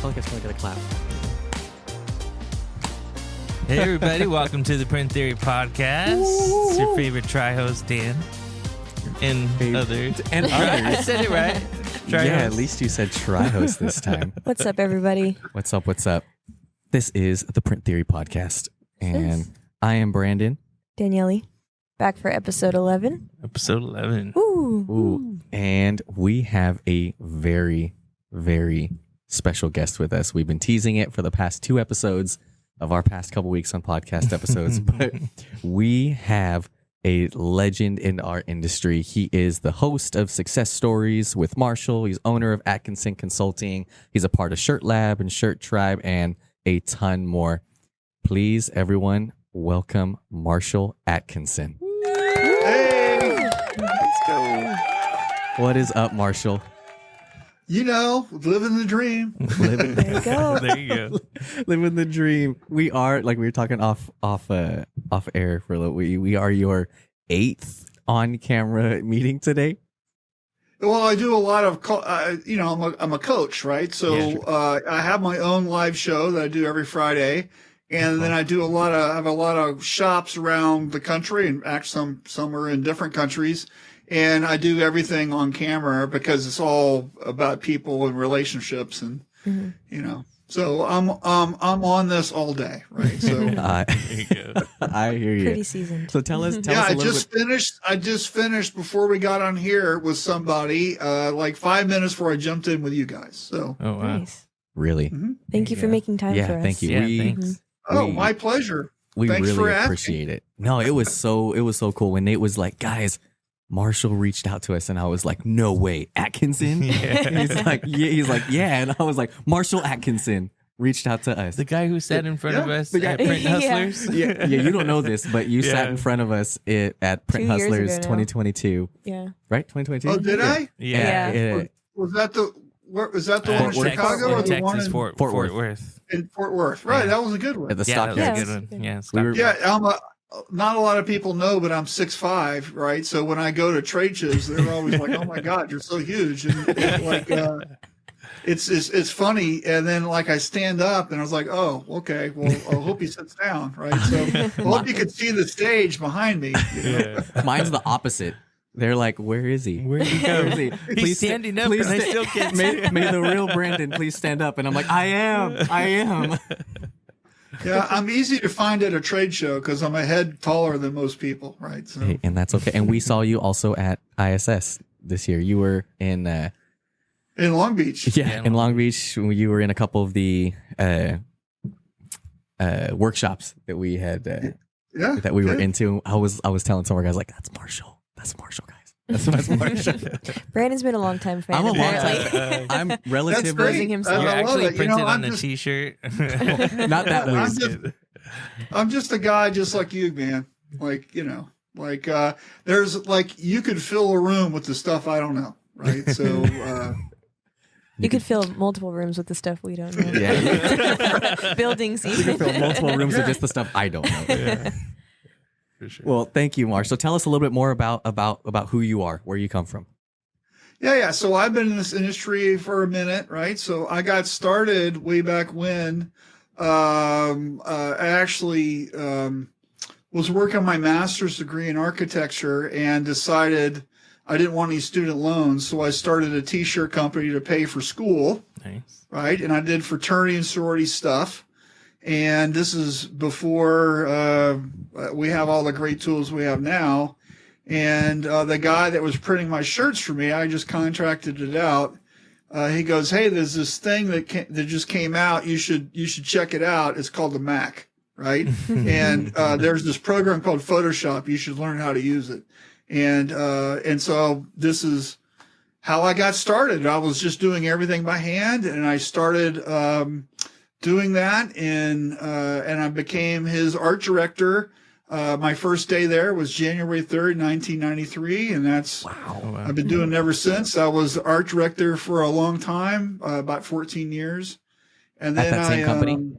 feel like it's going to get a clap. Hey everybody, welcome to the Print Theory Podcast. It's your favorite tri-host, Dan. And others. And others. I said it right. Yeah, at least you said tri-host this time. What's up, everybody? What's up? What's up? This is the Print Theory Podcast. And I am Brandon. Daniela. Back for episode 11. Episode 11. Ooh. And we have a very, very special guest with us. We've been teasing it for the past 2 episodes of our past couple weeks on podcast episodes, but we have a legend in our industry. He is the host of Success Stories with Marshall. He's owner of Atkinson Consulting. He's a part of Shirt Lab and Shirt Tribe and a ton more. Please, everyone, welcome Marshall Atkinson. Hey, Let's go. What is up, Marshall? you know, living the dream. Living, There you go. There you go. living the dream. We are, like we were talking off air for a little. We are your 8th on camera meeting today. Well, I do a lot of, I'm a coach, right? So Yeah, sure. I have my own live show that I do every Friday, and then I do I have a lot of shops around the country, and actually some are in different countries. And I do everything on camera because it's all about people and relationships, and So I'm on this all day, right? So There you go. I hear you. Pretty seasoned. So tell us yeah, a little bit. I just finished before we got on here with somebody like 5 minutes before I jumped in with you guys. So Oh, wow. Nice. Really? Thank you for making time Yeah, for us. thank you. Yeah, We- thanks. my pleasure. We Thanks for really asking. appreciate it. No, it was so cool when Nate was like, guys, Marshall reached out to us, and I was like, no way, Atkinson? Yeah. He's like, yeah. And I was like, Marshall Atkinson reached out to us. The guy who sat in front of us the guy- at Print Yeah. Hustlers. yeah, you don't know this, but you sat Yeah. in front of us at Print 2 years Hustlers ago now. 2022, Yeah. right? 2022? Oh, did I? Yeah. Yeah. Was that the one in Fort Worth. Chicago or the Texas, one in Fort Fort Worth. Fort Worth? Right, Yeah. that was a good one. At the Yeah, that was stockyards. a Yeah, good that's one. good. Yeah, We were- Yeah, not a lot of people know, but I'm 6'5", right? So when I go to trade shows, they're always like, "Oh my God, you're so huge!" And it's funny. And then like I stand up, and I was like, "Oh, okay. Well, I hope he sits down, right?" So I hope you could see the stage behind me. You know? Yeah. Mine's the opposite. They're like, where is he? Where'd he Where go? is he? He's standing up, please and I sta- still can't may the real Brandon please stand up. And I'm like, I am. Yeah, I'm easy to find at a trade show because I'm a head taller than most people, right? So Hey, and that's okay. And we saw you also at ISS this year. You were in in Long Beach. in Long Beach. You were in a couple of the workshops that we had Yeah, that we were good. into. I was telling some of our guys like, that's Marshall, guys. That's Marshall. Brandon's been a long time fan. I'm a long apparently. time. I'm That's relatively great. himself. You I love actually it. printed I'm on a just- T-shirt. not that I'm weird. I'm just a guy just like you, man. Like, there's like, you could fill a room with the stuff I don't know, right? So, You could fill multiple rooms with the stuff we don't know. Yeah. Buildings You can even. fill multiple rooms with just the stuff I don't know. Yeah. For sure. Well, thank you, Marsh. So tell us a little bit more about who you are, where you come from. yeah. So I've been in this industry for a minute, right? So I got started way back when, I actually, was working on my master's degree in architecture and decided I didn't want any student loans. So I started a t-shirt company to pay for school. Nice. Right. And I did fraternity and sorority stuff. And this is before we have all the great tools we have now. And the guy that was printing my shirts for me, I just contracted it out. He goes, "Hey, there's this thing that just came out. You should check it out. It's called the Mac, right? And there's this program called Photoshop. You should learn how to use it." And so this is how I got started. I was just doing everything by hand, and I started doing that, and I became his art director. My first day there was January 3rd, 1993, and that's Oh, wow. I've been doing it ever since. I was art director for a long time, about 14 years, and then At that same company?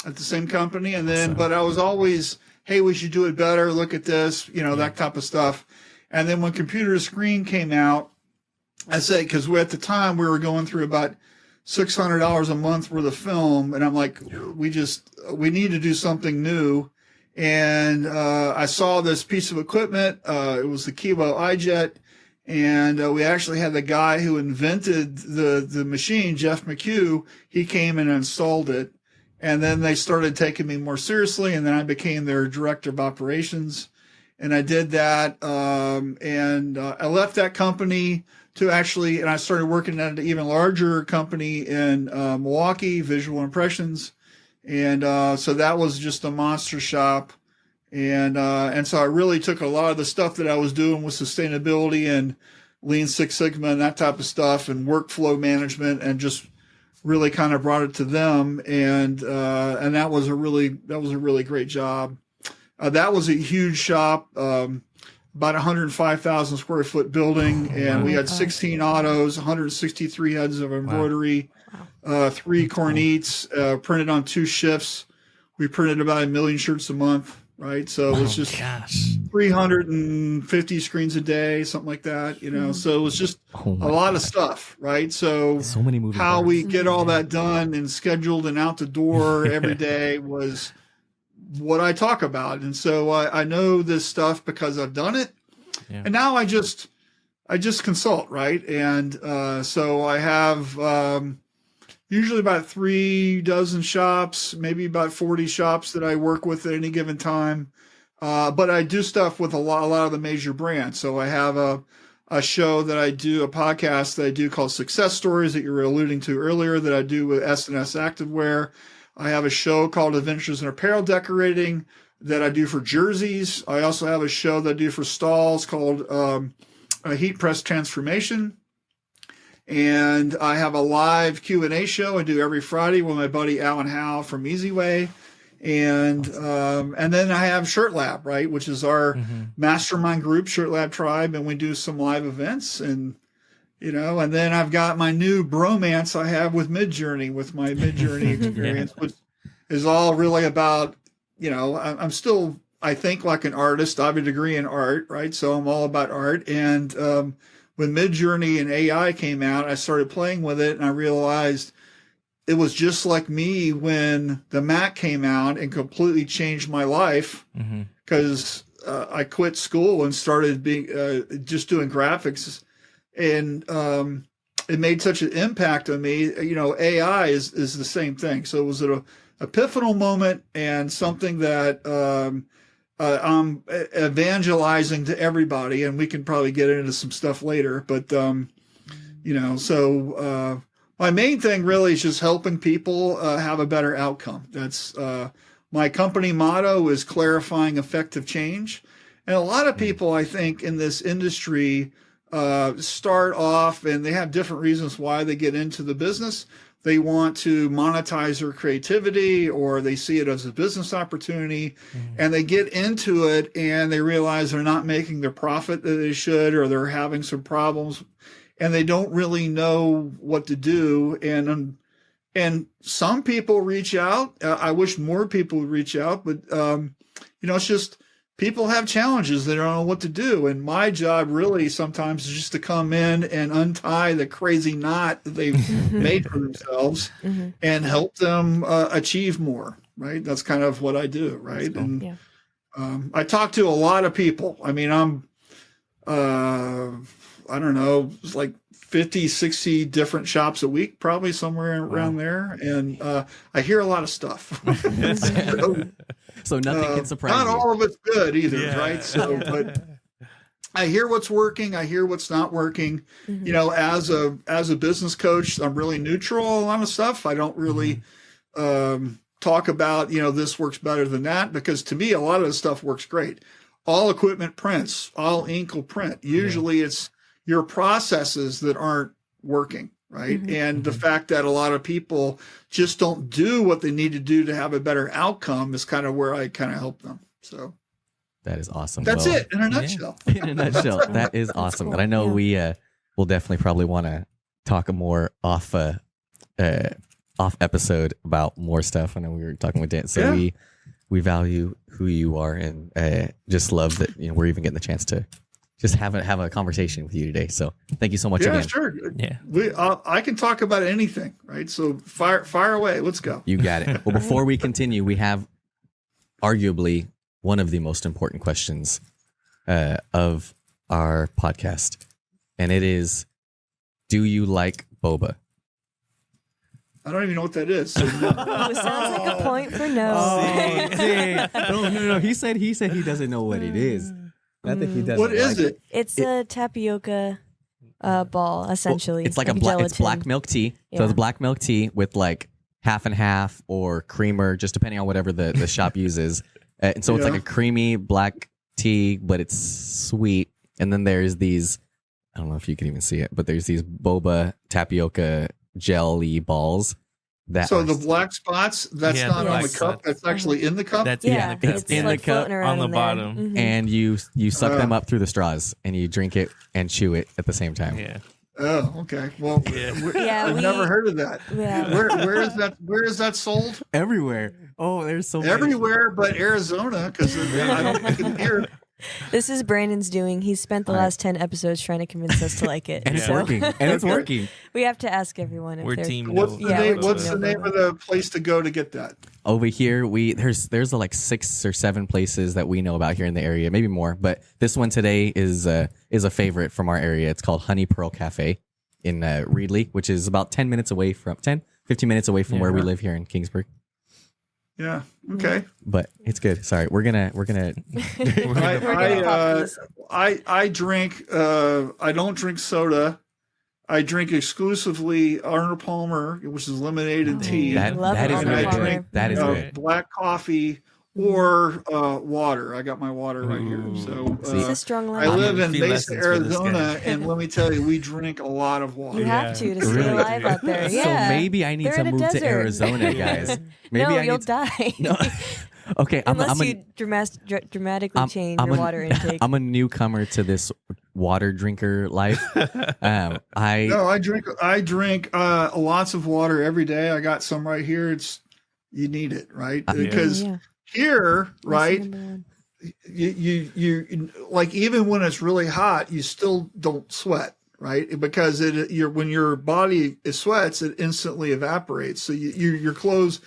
At the same company, and then Awesome. but I was always, hey, we should do it better. Look at this, that type of stuff. And then when computer screen came out, I said, because at the time we were going through about $600 a month worth of film. And I'm like, we need to do something new. And I saw this piece of equipment. It was the Kibo iJet. And we actually had the guy who invented the machine, Jeff McHugh. He came and installed it. And then they started taking me more seriously. And then I became their director of operations. And I did that. I left that company to and I started working at an even larger company in Milwaukee, Visual Impressions. And so that was just a monster shop. And so I really took a lot of the stuff that I was doing with sustainability and Lean Six Sigma and that type of stuff and workflow management and just really kind of brought it to them. And that was a really great job. That was a huge shop, about 105,000 square foot building. And we had 16 autos, 163 heads of embroidery, 3 cornettes, printed on 2 shifts. We printed about 1 million shirts a month. Right. So it was just 350 screens a day, something like that, so it was just a lot of stuff. Right. So many moving how parts. we get all that done and scheduled and out the door every day was what I talk about. And so I know this stuff because I've done it. Yeah. And now I just consult. Right. And so I have usually about 3 dozen shops, maybe about 40 shops that I work with at any given time. But I do stuff with a lot of the major brands. So I have a show that I do, a podcast that I do called Success Stories that you were alluding to earlier that I do with S&S Activewear. I have a show called Adventures in Apparel Decorating that I do for jerseys. I also have a show that I do for stalls called Heat Press Transformation. And I have a live Q&A show I do every Friday with my buddy Alan Howe from Easy Way. And then I have Shirt Lab, right, which is our mastermind group, Shirt Lab Tribe, and we do some live events. And, and then I've got my new bromance I have with Midjourney, with my Midjourney experience, which is all really about, I'm still, I think, like an artist. I have a degree in art, right? So I'm all about art. And when Midjourney and AI came out, I started playing with it and I realized it was just like me when the Mac came out and completely changed my life because I quit school and started just doing graphics. And it made such an impact on me. AI is the same thing. So it was an epiphanal moment and something that I'm evangelizing to everybody, and we can probably get into some stuff later. But, my main thing really is just helping people have a better outcome. That's my company motto is clarifying effective change. And a lot of people, I think, in this industry start off and they have different reasons why they get into the business. They want to monetize their creativity or they see it as a business opportunity and they get into it and they realize they're not making the profit that they should or they're having some problems and they don't really know what to do. And some people reach out. I wish more people would reach out, but it's just people have challenges. They don't know what to do. And my job really sometimes is just to come in and untie the crazy knot that they've made for themselves and help them achieve more, right? That's kind of what I do, right? Cool. And I talk to a lot of people. I mean, I'm, I don't know, it's like 50, 60 different shops a week, probably somewhere around there. And I hear a lot of stuff. So nothing can surprise you. Not all of it's good either, right? So, but I hear what's working. I hear what's not working. As a business coach, I'm really neutral on a lot of stuff. I don't really talk about, this works better than that, because to me, a lot of the stuff works great. All equipment prints, all ink will print. Usually it's your processes that aren't working. Right. And the fact that a lot of people just don't do what they need to do to have a better outcome is kind of where I kind of help them. So that is awesome. That's it in a nutshell. In a nutshell. That is awesome. Cool. And I know we will definitely probably want to talk more off episode about more stuff. I know we were talking with Dan. So we value who you are and just love that we're even getting the chance to just have a conversation with you today. So thank you so much Yeah, again. sure. Yeah. I can talk about anything, right? So fire away. Let's go. You got it. Well, before we continue, we have arguably one of the most important questions of our podcast, and it is, do you like boba? I don't even know what that is. So no. Ooh, sounds like a point for no. No. He said he doesn't know what it is. Not that he doesn't. What is it? It's a tapioca ball, essentially. It's like of it's gelatin. black milk tea. So Yeah. it's black milk tea with like half and half or creamer, just depending on whatever the shop uses. And so it's like Yeah. a creamy black tea, but it's sweet. And then there's these, I don't know if you can even see it, but there's these boba tapioca jelly balls. So the black spots, that's Yeah, not the on the black cup. spots. That's actually in the cup. That's Yeah, in the cup. it's in the like cup floating around on the in there. bottom. Mhm. and you suck them up through the straws and you drink it and chew it at the same time. Yeah. Oh, okay. Well, Yeah, I've never heard of that. Yeah. Where is that? Where is that sold? Everywhere. Oh, there's so many. Everywhere but Arizona, because I don't think it's here. This is Brandon's doing. He's spent the last 10 episodes trying to convince us to like it. And it's So working. And it's working. we have to ask everyone if We're they're team What's the Yeah, name? we're What's talking the name about of the place to go to get that? Over here, there's like 6 or 7 places that we know about here in the area, maybe more. But this one today is a favorite from our area. It's called Honey Pearl Cafe in Reedley, which is about 15 minutes away from where we live here in Kingsburg. Yeah. Okay. But it's good. Sorry, we're gonna. I drink. I don't drink soda. I drink exclusively Arnold Palmer, which is lemonade tea. that is Arnold really Palmer. good. That is good. Black coffee or water. I got my water right here. So It's a strong I lemon. live in Few Mesa, lessons for this Arizona, guy. and let me tell you, we drink a lot of water. You have to stay Really? alive out there. Yeah. So maybe I need They're to in a move to desert. Arizona, guys. Maybe no, I you'll need to, die. No. Okay, Unless you dramatically change your water intake. I'm a newcomer to this water drinker life. No, I drink lots of water every day. I got some right here. You need it, right? Because here, right, you like, even when it's really hot, you still don't sweat, right? Because when your body sweats, it instantly evaporates. So your clothes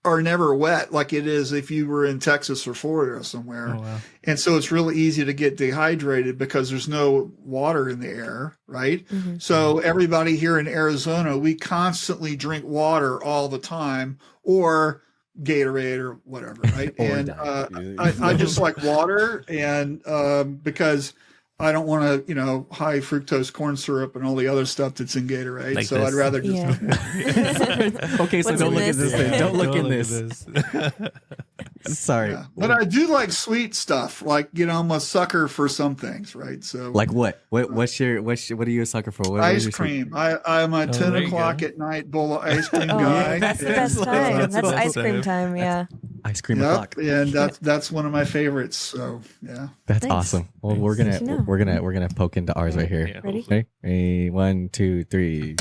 are never wet like it is if you were in Texas or Florida or somewhere. Oh, wow. And so it's really easy to get dehydrated because there's no water in the air, right? Mhm. So everybody here in Arizona, we constantly drink water all the time, or Gatorade or whatever, right? Or And Diet. I just like water, and because I don't want to, high fructose corn syrup and all the other stuff that's in Gatorade. Like so this. I'd rather just Yeah. Okay, so What's don't in look at this? this thing. Don't look in at this. Sorry. Yeah. But I do like sweet stuff. Like, I'm a sucker for some things, right? So Like what? What are you a sucker for? What is ice your cream. I'm a 10 there you o'clock go. at night bowl of ice cream Oh, guy. that's the And, best time. That's That's ice cream awesome. time. Yeah. ice cream Yep, o'clock? and that's one of my favorites. So yeah. That's Thanks. awesome. Well, Nice. we're Good to know. gonna poke into ours right here. Yeah. Ready? Okay, ready? 1, 2, 3.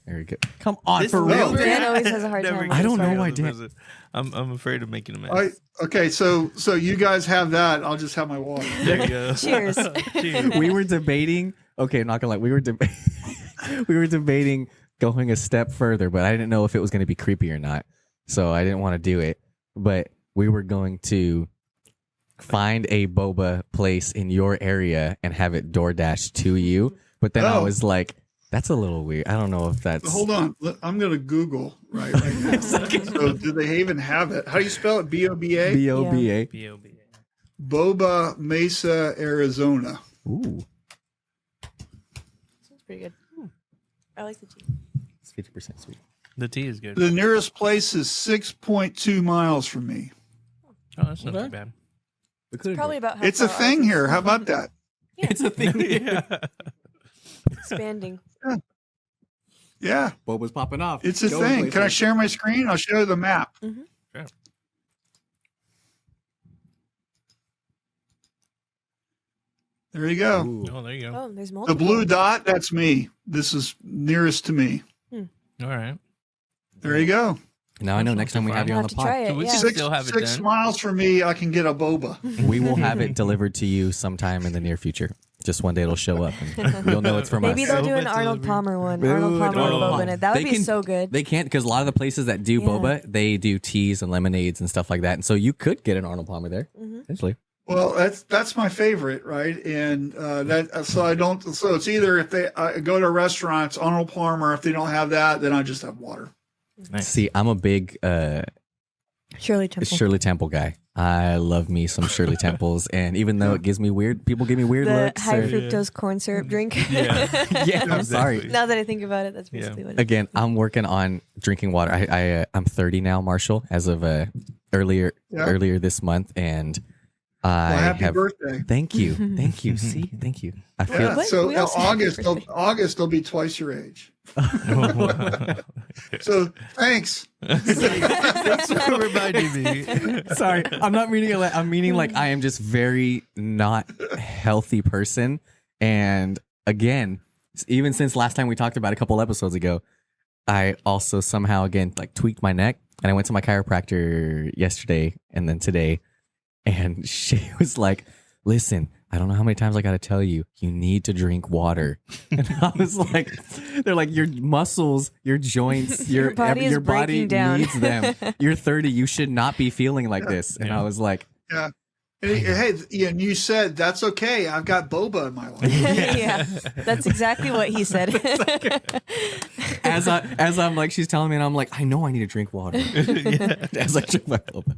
There we go. Come on, This for is real. real. Dan always has a hard Never time gets with I don't this know part. why Dan. I'm afraid of making a mess. Okay, so you guys have that. I'll just have my water. There you go. Cheers. Cheers. We were debating. Okay, not gonna lie. We were debating going a step further, but I didn't know if it was going to be creepy or not. So I didn't want to do it. But we were going to find a boba place in your area and have it DoorDash to you. But then I Oh. was like, that's a little weird. I don't know if that's. Hold on, I'm gonna Google right now. So do they even have it? How do you spell it? BOBA? BOBA. B.O.B. Boba Mesa, Arizona. Ooh, Sounds pretty good. I like the tea. it's 50% sweet. The tea is good. The nearest place is 6.2 miles from me. Oh, that's not Okay. too bad. Probably about how It's a far thing ours is. here. How about that? It's a thing. Yeah. Expanding. Yeah, Boba's popping off. it's a Go thing. places. Can I share my screen? I'll show you the map. Sure. There you go. Ooh. Oh, there you go. Oh, there's The multiple. blue dot, that's me. This is nearest to me. All right. There you go. Now I know next time we have you I'll on have the to try pod, it. we Yeah. should still have it 6 done. miles from me, I can get a boba. we will have it delivered to you sometime in the near future. Just one day it'll show up, and you'll know it's from Maybe us. they'll do an Boba Arnold delivery. Palmer one. Dude, Arnold Palmer with oh. boba in it. That would They be can- so good. They can't, because a lot of the places that do Yeah. boba, they do teas and lemonades and stuff like that. And so you could get an Arnold Palmer there, essentially. Well, that's my favorite, right? And so it's either if they go to a restaurant, it's Arnold Palmer. If they don't have that, then I just have water. Nice. See, I'm a big Shirley Temple. Shirley Temple guy. I love me some Shirley Temples, and even though it gives me weird, people give me weird The looks. high or- fructose corn syrup drink. Yeah. yeah, I'm sorry. Now that I think about it, that's basically what it is. Again, I'm working on drinking water. I'm 30 now, Marshall, as of earlier this month, and I Well, happy have. birthday! Thank you. See, thank you. I feel Yeah, What? so We also have August they'll be twice your age. So thanks. Thanks for reminding me. sorry. I'm not meaning it. I'm meaning like I am just very not healthy person, and again, even since last time we talked about it a couple episodes ago, I also somehow again like tweaked my neck, and I went to my chiropractor yesterday and then today, and she was like, "Listen, I don't know how many times I got to tell you, you need to drink water." And I was like, they're like, your muscles, your joints, Your body is your body breaking down. needs them. You're 30. You should not be feeling like this. And I was like, Yeah. Hey, and you said that's okay. I've got boba in my life. Yeah, that's exactly what he said. as I'm like, she's telling me, and I'm like, I know I need to drink water. As I drink my boba.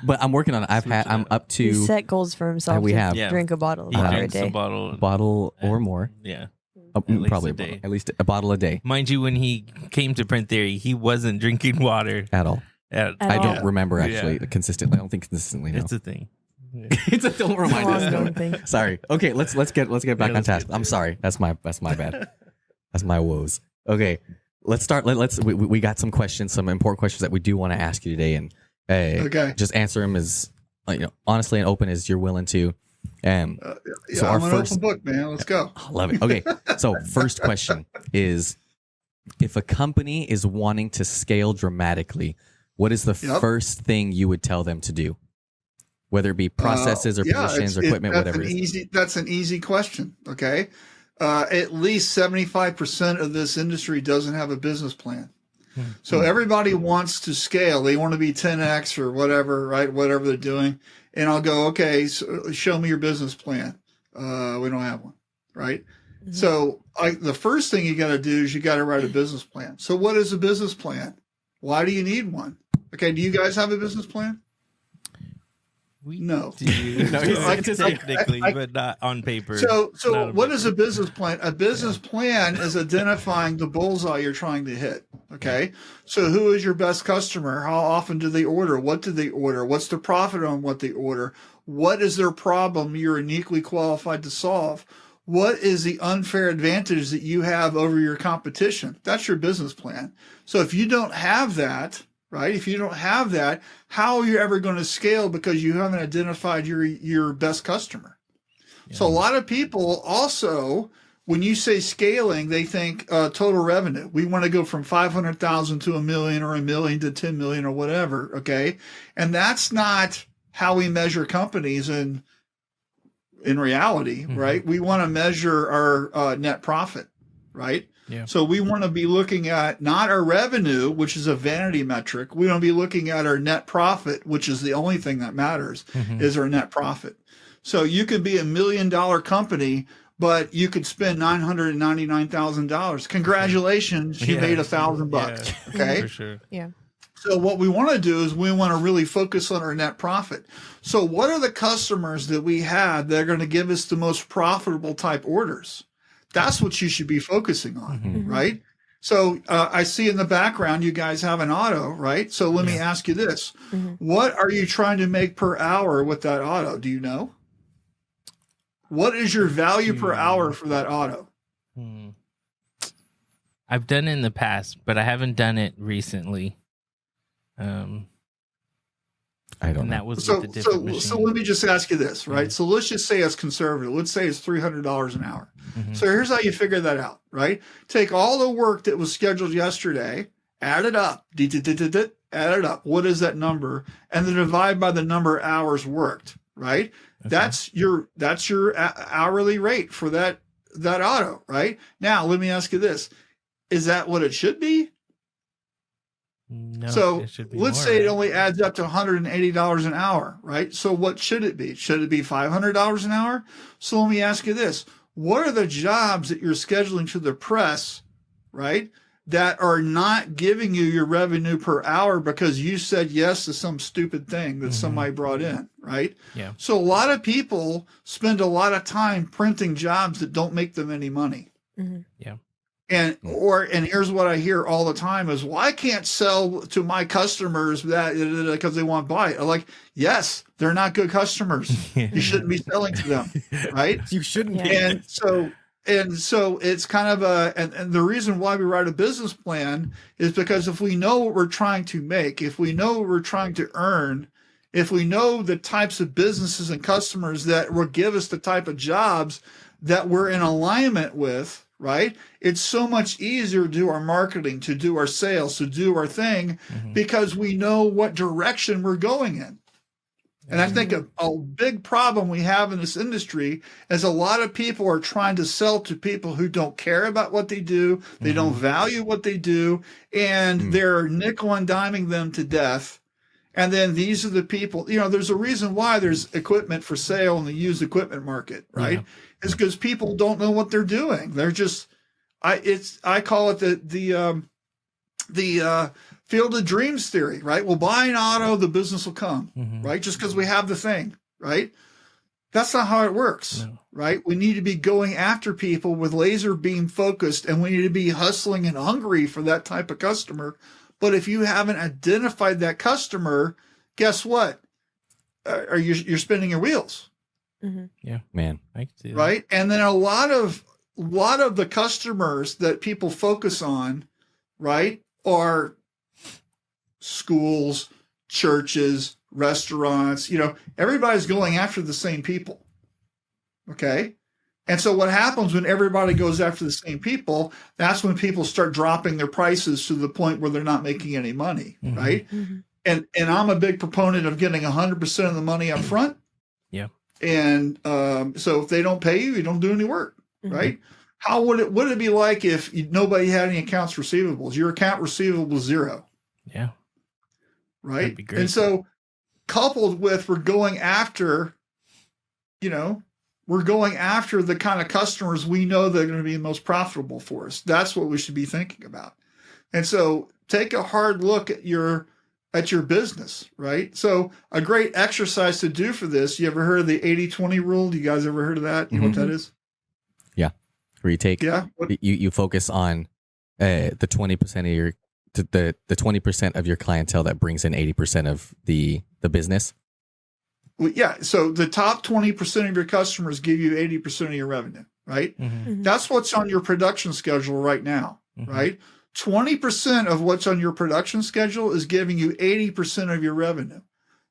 But I'm working on it. I'm up He to set goals for himself. we to have. Yeah. drink a bottle of He water a drinks a day. bottle. bottle or more. Yeah. Probably least a a bottle. day. At least a bottle a day Mind you, when he came to Print Theory, he wasn't drinking water. at all. At I all. don't remember actually Yeah. consistently. I don't think consistently. No. It's a thing. Yeah. It's a don't remind Long us. known thing. Sorry. Okay, let's get back on let's task. get I'm to it. sorry. That's my bad. That's my woes. Okay, let's start. We got some questions, some important questions that we do want to ask you today, and Okay. just answer them as honestly and open as you're willing to. Yeah, So our I'm an first- open book, man. Let's go. I love it. Okay, so first question is: if a company is wanting to scale dramatically, what is the Yep. first thing you would tell them to do? Whether it be processes or positions or equipment, whatever it is. That's an easy question. Okay. At least 75% of this industry doesn't have a business plan. So everybody wants to scale. They want to be 10x or whatever, right? Whatever they're doing. And I'll go, okay, so show me your business plan. We don't have one, right? So the first thing you got to do is you got to write a business plan. So what is a business plan? Why do you need one? Okay. Do you guys have a business plan? We No. do. No, he said Technically, but not on paper. So Not on what paper. is a business plan? A business plan is identifying the bullseye you're trying to hit. Okay. So who is your best customer? How often do they order? What do they order? What's the profit on what they order? What is their problem you're uniquely qualified to solve? What is the unfair advantage that you have over your competition? That's your business plan. So if you don't have that, right? If you don't have that, how are you ever going to scale because you haven't identified your best customer? So a lot of people also, when you say scaling, they think total revenue. We want to go from 500,000 to $1 million or $1 million to 10 million or whatever. Okay. And that's not how we measure companies in reality, right? We want to measure our net profit, right? Yeah. So we want to be looking at not our revenue, which is a vanity metric. We want to be looking at our net profit, which is the only thing that matters, is our net profit. So you could be $1 million company, but you could spend $999,000. Congratulations, you made $1,000 bucks. Okay. For sure. Yeah. So what we want to do is we want to really focus on our net profit. So what are the customers that we have that are going to give us the most profitable type orders? That's what you should be focusing on, right? So I see in the background you guys have an auto, right? So let me ask you this. What are you trying to make per hour with that auto? Do you know? What is your value per hour for that auto? I've done it in the past, but I haven't done it recently. I don't And know. that was So, with the different machine. so let me just ask you this, right? So let's just say it's conservative. Let's say it's $300 an hour. So here's how you figure that out, right? Take all the work that was scheduled yesterday, add it up, add it up. What is that number? And then divide by the number of hours worked, right? That's your hourly rate for that auto, right? Now, let me ask you this. Is that what it should be? No, So it should be let's more, say it right? only adds up to $180 an hour, right? So what should it be? Should it be $500 an hour? So let me ask you this. What are the jobs that you're scheduling to the press, right, that are not giving you your revenue per hour because you said yes to some stupid thing that somebody brought in, right? Yeah. So a lot of people spend a lot of time printing jobs that don't make them any money. Yeah. And here's what I hear all the time is, well, I can't sell to my customers that because they want to buy it. I'm like, yes, they're not good customers. You shouldn't be selling to them, right? You shouldn't. Yeah. Be. And so it's kind of and the reason why we write a business plan is because if we know what we're trying to make, if we know what we're trying to earn, if we know the types of businesses and customers that will give us the type of jobs that we're in alignment with, right? It's so much easier to do our marketing, to do our sales, to do our thing, because we know what direction we're going in. And I think a big problem we have in this industry is a lot of people are trying to sell to people who don't care about what they do. They don't value what they do, and they're nickel and diming them to death. And then these are the people, there's a reason why there's equipment for sale in the used equipment market, right? It's because people don't know what they're doing. They're just, I call it the field of dreams theory, right? We'll buy an auto, the business will come, right? Just because we have the thing, right? That's not how it works, right? We need to be going after people with laser beam focused, and we need to be hustling and hungry for that type of customer. But if you haven't identified that customer, guess what? You're spinning your wheels. Yeah, Man. I can see that. Right. And then a lot of the customers that people focus on, right, are schools, churches, restaurants, everybody's going after the same people. Okay. And so what happens when everybody goes after the same people, that's when people start dropping their prices to the point where they're not making any money. Right. And I'm a big proponent of getting 100% of the money up front. Yeah. And so if they don't pay you, you don't do any work, right? How would it be like if nobody had any accounts receivables? Your account receivable is zero. Yeah. Right. That'd be great. And so coupled with we're going after the kind of customers we know that are going to be the most profitable for us. That's what we should be thinking about. And so take a hard look at your business, right? So a great exercise to do for this, you ever heard of the 80-20 rule? Do you guys ever heard of that? You know what that is? Yeah. Where you take, you focus on the 20% of the 20% of your clientele that brings in 80% of the business. Well, yeah. So the top 20% of your customers give you 80% of your revenue, right? That's what's on your production schedule right now, right? 20% of what's on your production schedule is giving you 80% of your revenue.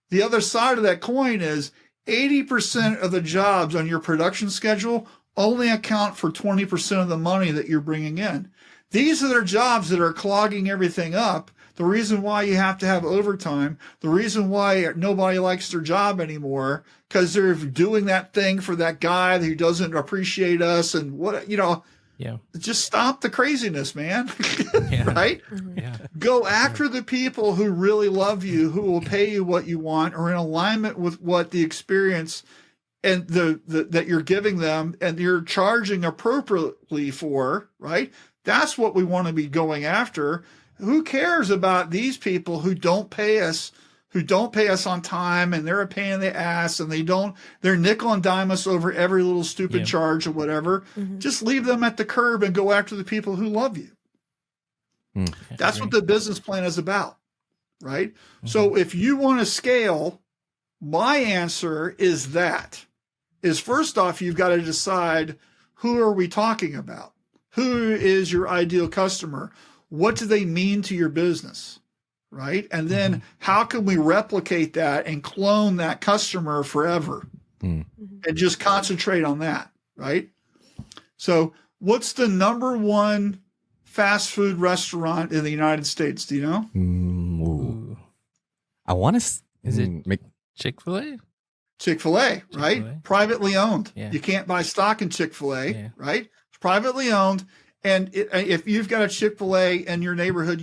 The other side of that coin is 80% of the jobs on your production schedule only account for 20% of the money that you're bringing in. These are the jobs that are clogging everything up. The reason why you have to have overtime, the reason why nobody likes their job anymore, because they're doing that thing for that guy who doesn't appreciate us and just stop the craziness, man. Right? Yeah. Go after the people who really love you, who will pay you what you want, or in alignment with what the experience and that you're giving them and you're charging appropriately for, right? That's what we want to be going after. Who cares about these people who don't pay us on time, and they're a pain in the ass, and they're nickel and dime us over every little stupid charge or whatever. Just leave them at the curb and go after the people who love you. That's what the business plan is about, right? So if you want to scale, my answer is first off, you've got to decide, who are we talking about? Who is your ideal customer? What do they mean to your business? Right. And then how can we replicate that and clone that customer forever and just concentrate on that? Right. So what's the number one fast food restaurant in the United States? Do you know? I want to. Is it Chick-fil-A? Chick-fil-A, right? Chick-fil-A. Privately owned. Yeah. You can't buy stock in Chick-fil-A, Yeah. right? It's privately owned. And if you've got a Chick-fil-A in your neighborhood,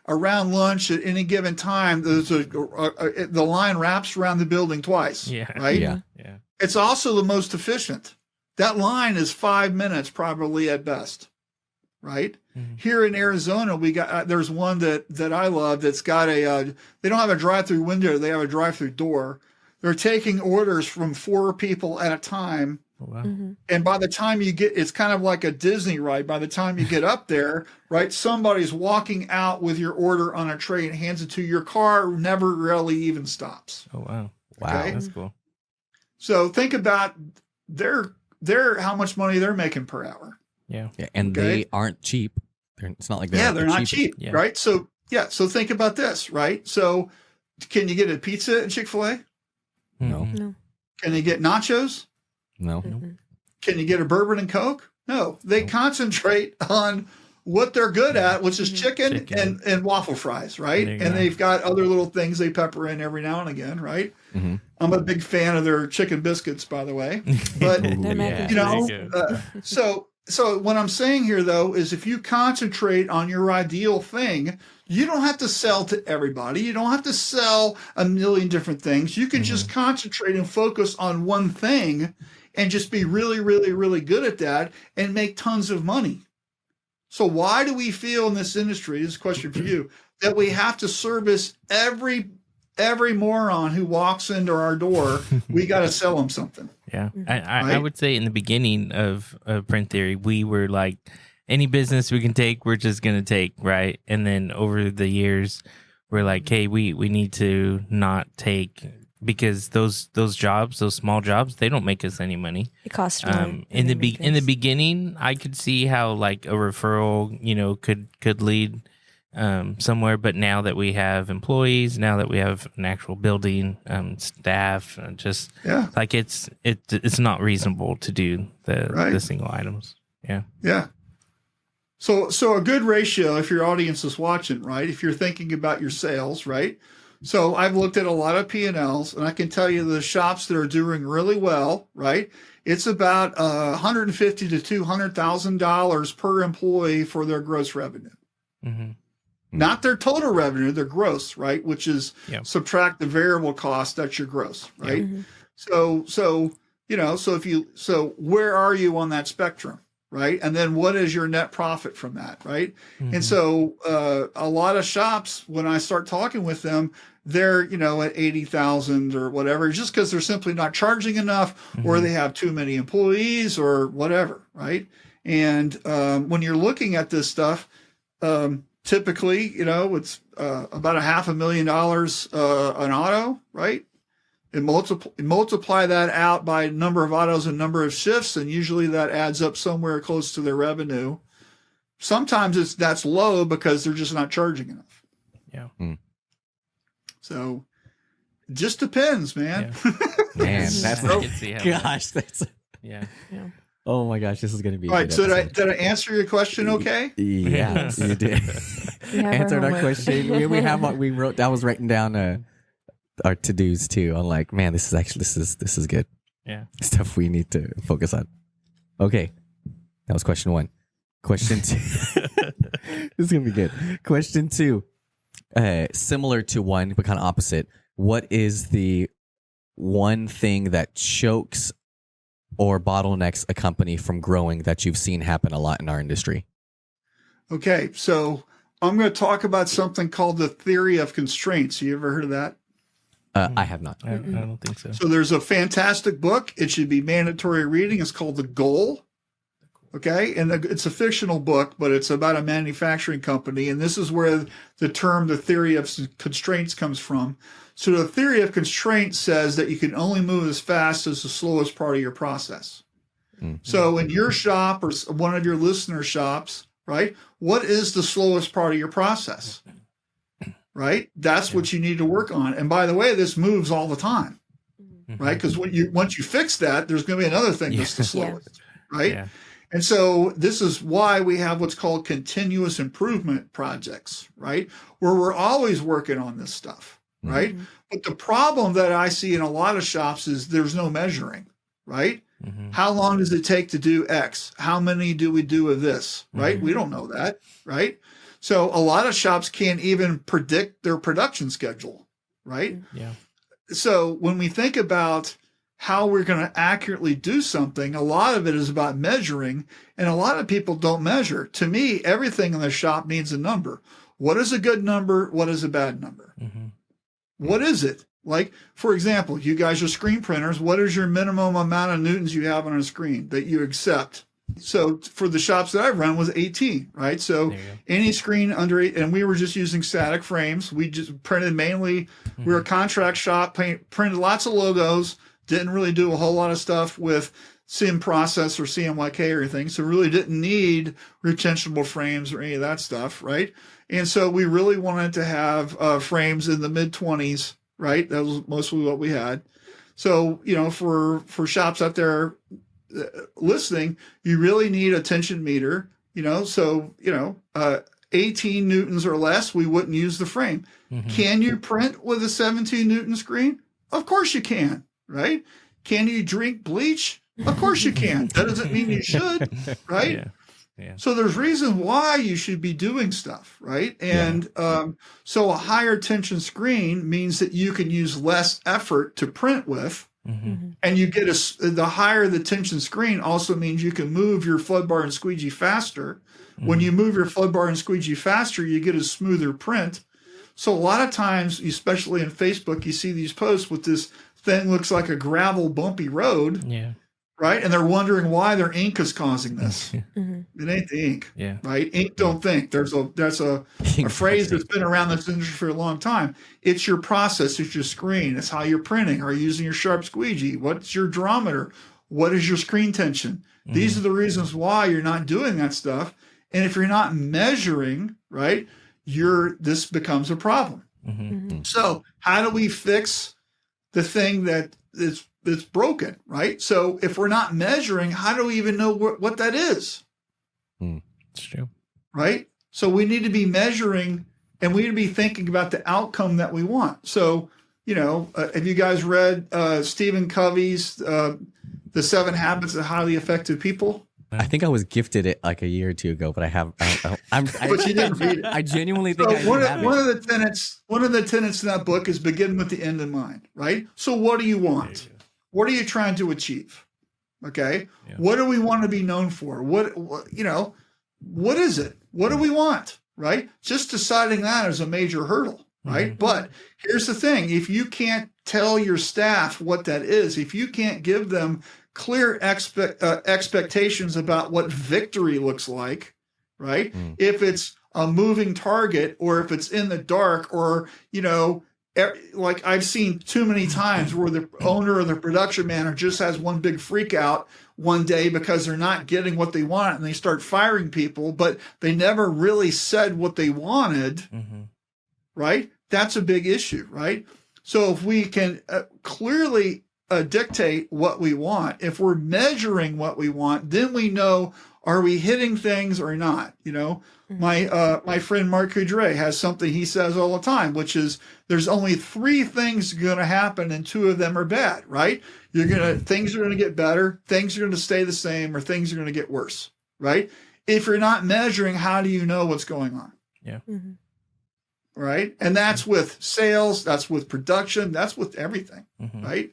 around lunch at any given time, the line wraps around the building twice, Yeah. right? Yeah. Yeah. It's also the most efficient. That line is 5 minutes probably at best, right? Mhm. Here in Arizona, we got there's one that I love that's got they don't have a drive-through window, they have a drive-through door. They're taking orders from 4 people at a time. Oh, wow. And by the time it's kind of like a Disney ride. By the time you get up there, right, somebody's walking out with your order on a tray and hands it to your car, never really even stops. Oh, wow. Wow. Okay. That's cool. So think about how much money they're making per hour. Yeah. Yeah, and Okay. they aren't cheap. It's not like they're They're not cheapest. cheap, Yeah. right? So think about this, right? So can you get a pizza at Chick-fil-A? No. Mhm. No. Can you get nachos? No. Mm-mm. Can you get a bourbon and Coke? No. They concentrate on what they're good at, which is chicken, Chicken. and waffle fries, right? There you And go. they've got other little things they pepper in every now and again, right? Mhm. I'm a big fan of their chicken biscuits, by the way. But Ooh, They're mac yeah. and you know, There you go. so what I'm saying here, though, is if you concentrate on your ideal thing, you don't have to sell to everybody. You don't have to sell a million different things. You can just concentrate and focus on one thing and just be really, really, really good at that and make tons of money. So why do we feel in this industry, this is a question for you, that we have to service every moron who walks into our door? We got to sell them something. Yeah. I Right? would say in the beginning of Print Theory, we were like, any business we can take, we're just going to take, right? And then over the years, we're like, hey, we need to not take, because those jobs, those small jobs, they don't make us any money. It costs more. In the beginning, I could see how like a referral, could lead somewhere. But now that we have employees, now that we have an actual building, staff, just like it's not reasonable to do the single items. Yeah. Yeah. So a good ratio, if your audience is watching, right? If you're thinking about your sales, right? So I've looked at a lot of P&Ls, and I can tell you the shops that are doing really well, right? It's about $150,000 to $200,000 per employee for their gross revenue. Mm-hmm. Not their total revenue, their gross, right? Which is subtract the variable cost, that's your gross, right? So where are you on that spectrum, right? And then what is your net profit from that, right? And so a lot of shops, when I start talking with them, they're, at 80,000 or whatever, just because they're simply not charging enough, or they have too many employees or whatever, right? And when you're looking at this stuff, typically, it's about $500,000 an auto, right? And multiply that out by number of autos and number of shifts, and usually that adds up somewhere close to their revenue. Sometimes that's low because they're just not charging enough. Yeah. So it just depends, man. Man, that's I can see how gosh, that's yeah. oh my gosh, this is gonna be. All right. So did I answer your question? Okay. Yeah, you did. We have our Answered our homework. question. We have what we wrote. I was writing down our to dos too. I'm like, man, this is good. Yeah. Stuff we need to focus on. Okay, that was question 1. Question 2. This is gonna be good. Question 2. Similar to 1, but kind of opposite. What is the one thing that chokes or bottlenecks a company from growing that you've seen happen a lot in our industry? Okay. So I'm going to talk about something called the theory of constraints. You ever heard of that? I have not. I don't think so. So there's a fantastic book. It should be mandatory reading. It's called The Goal. Okay. And it's a fictional book, but it's about a manufacturing company. And this is where the term, the theory of constraints, comes from. So the theory of constraints says that you can only move as fast as the slowest part of your process. So in your shop or one of your listener shops, right? What is the slowest part of your process? Right? That's what you need to work on. And by the way, this moves all the time, right? Because once you fix that, there's going to be another thing that's the slowest, right? Yeah. And so this is why we have what's called continuous improvement projects, right? Where we're always working on this stuff, right? But the problem that I see in a lot of shops is there's no measuring, right? How long does it take to do X? How many do we do of this, right? We don't know that, right? So a lot of shops can't even predict their production schedule, right? Yeah. So when we think about how we're going to accurately do something, a lot of it is about measuring, and a lot of people don't measure. To me, everything in the shop needs a number. What is a good number? What is a bad number? What is it? Like, for example, you guys are screen printers. What is your minimum amount of newtons you have on a screen that you accept? So for the shops that I've run was 18, right? So any screen under 8, and we were just using static frames. We just printed mainly, we were a contract shop, printed lots of logos, didn't really do a whole lot of stuff with sim process or CMYK or anything. So really didn't need retentionable frames or any of that stuff, right? And so we really wanted to have frames in the mid 20s, right? That was mostly what we had. So, you know, for shops out there listening, you really need a tension meter, you know, so, you know, 18 newtons or less, we wouldn't use the frame. Can you print with a 17 Newton screen? Of course you can, right? Can you drink bleach? Of course you can. That doesn't mean you should, right? Yeah. So there's reason why you should be doing stuff, right? And so a higher tension screen means that you can use less effort to print with. And you get the higher the tension screen also means you can move your flood bar and squeegee faster. When you move your flood bar and squeegee faster, you get a smoother print. So a lot of times, especially in Facebook, you see these posts with this thing looks like a gravel bumpy road. Right? And they're wondering why their ink is causing this. It ain't the ink. Right? Ink don't think. That's a phrase that's been around this industry for a long time. It's your process, it's your screen, it's how you're printing. Are you using your sharp squeegee? What's your durometer? What is your screen tension? These are the reasons why you're not doing that stuff. And if you're not measuring, right, this becomes a problem. So how do we fix the thing that is that's broken, right? So if we're not measuring, how do we even know what that is? It's true. Right? So we need to be measuring, and we need to be thinking about the outcome that we want. So, you know, have you guys read Stephen Covey's The 7 Habits of Highly Effective People? I think I was gifted it like a year or two ago, but But you didn't read it. I genuinely think So I one of the tenets in that book is begin with the end in mind, right? So what do you want? What are you trying to achieve? Okay. What do we want to be known for? What is it? What do we want? Right? Just deciding that is a major hurdle, right? But here's the thing. If you can't tell your staff what that is, if you can't give them clear expectations about what victory looks like, right? If it's a moving target or if it's in the dark or, you know, like I've seen too many times where the owner or the production manager just has one big freak out one day because they're not getting what they want and they start firing people, but they never really said what they wanted, right? That's a big issue, right? So if we can clearly dictate what we want, if we're measuring what we want, then we know, are we hitting things or not? You know, my friend Mark Coudray has something he says all the time, which is there's only 3 things going to happen and 2 of them are bad, right? Things are going to get better, things are going to stay the same, or things are going to get worse, right? If you're not measuring, how do you know what's going on? Right? And that's with sales, that's with production, that's with everything, right?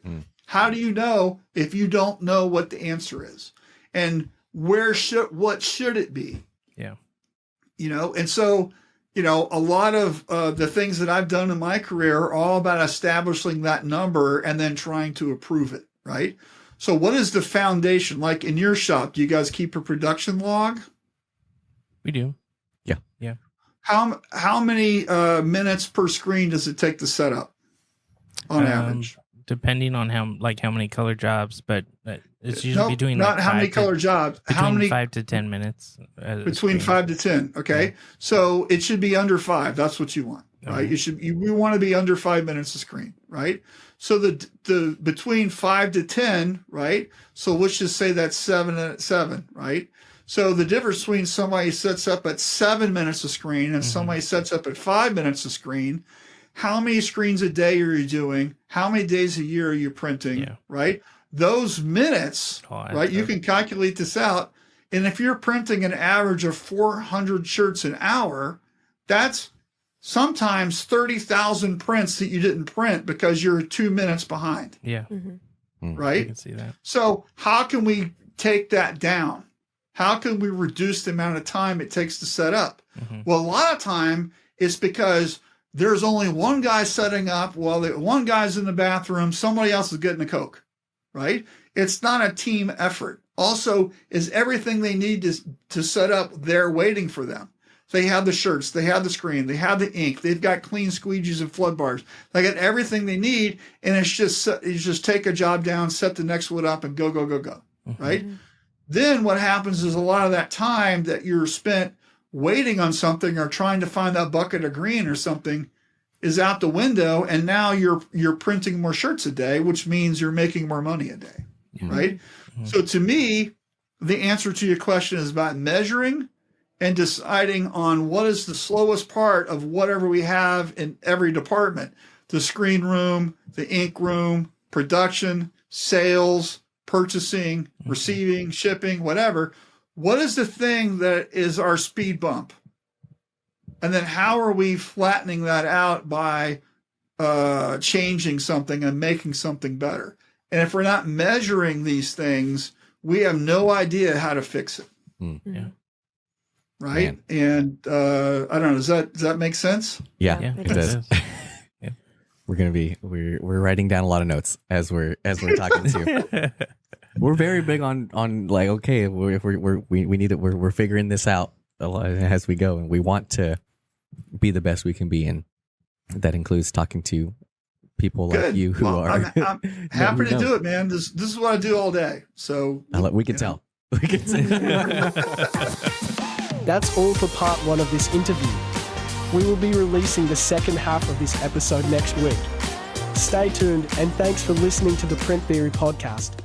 How do you know if you don't know what the answer is? And what should it be? You know, and so, you know, a lot of the things that I've done in my career are all about establishing that number and then trying to approve it, right? So what is the foundation? Like in your shop, do you guys keep a production log? We do. Yeah. How many minutes per screen does it take to set up on average? Depending on how many color jobs, but it's usually between not how many color jobs. How many 5 to 10 minutes. Between 5 to 10. Okay, so it should be under 5. That's what you want, right? You want to be under 5 minutes a screen, right? So the between 5 to 10, right? So let's just say that's 7 and 7, right? So the difference between somebody sets up at 7 minutes a screen and somebody sets up at 5 minutes a screen, how many screens a day are you doing? How many days a year are you printing? Yeah. Right? Those minutes, Oh, right? You can calculate this out. And if you're printing an average of 400 shirts an hour, that's sometimes 30,000 prints that you didn't print because you're 2 minutes behind. Yeah. Mm-hmm. I Right? can see that. So how can we take that down? How can we reduce the amount of time it takes to set up? Mm-hmm. Well, a lot of time it's because there's only one guy setting up while the one guy's in the bathroom, somebody else is getting a Coke, right? It's not a team effort. Also, is everything they need to set up there waiting for them. They have the shirts, they have the screen, they have the ink, they've got clean squeegees and flood bars. They got everything they need, and it's just take a job down, set the next one up, and go, Mm-hmm. right? Then what happens is a lot of that time that you're spent waiting on something or trying to find that bucket of green or something is out the window, and now you're printing more shirts a day, which means you're making more money a day, right? Mm-hmm. So to me, the answer to your question is about measuring and deciding on what is the slowest part of whatever we have in every department. The screen room, the ink room, production, sales, purchasing, receiving, shipping, whatever. What is the thing that is our speed bump? And then how are we flattening that out by changing something and making something better? And if we're not measuring these things, we have no idea how to fix it. Yeah. Right. Man. And I don't know. Does that make sense? Yeah, Yeah, it does. Yeah. We're writing down a lot of notes as we're talking to. We're very big on like, okay, we need it. We're figuring this out as we go, and we want to be the best we can be, and that includes talking to people like you who are. I'm happy to do it, man. This is what I do all day. So we can tell. We can tell. That's all for part 1 of this interview. We will be releasing the second half of this episode next week. Stay tuned, and thanks for listening to the Print Theory podcast.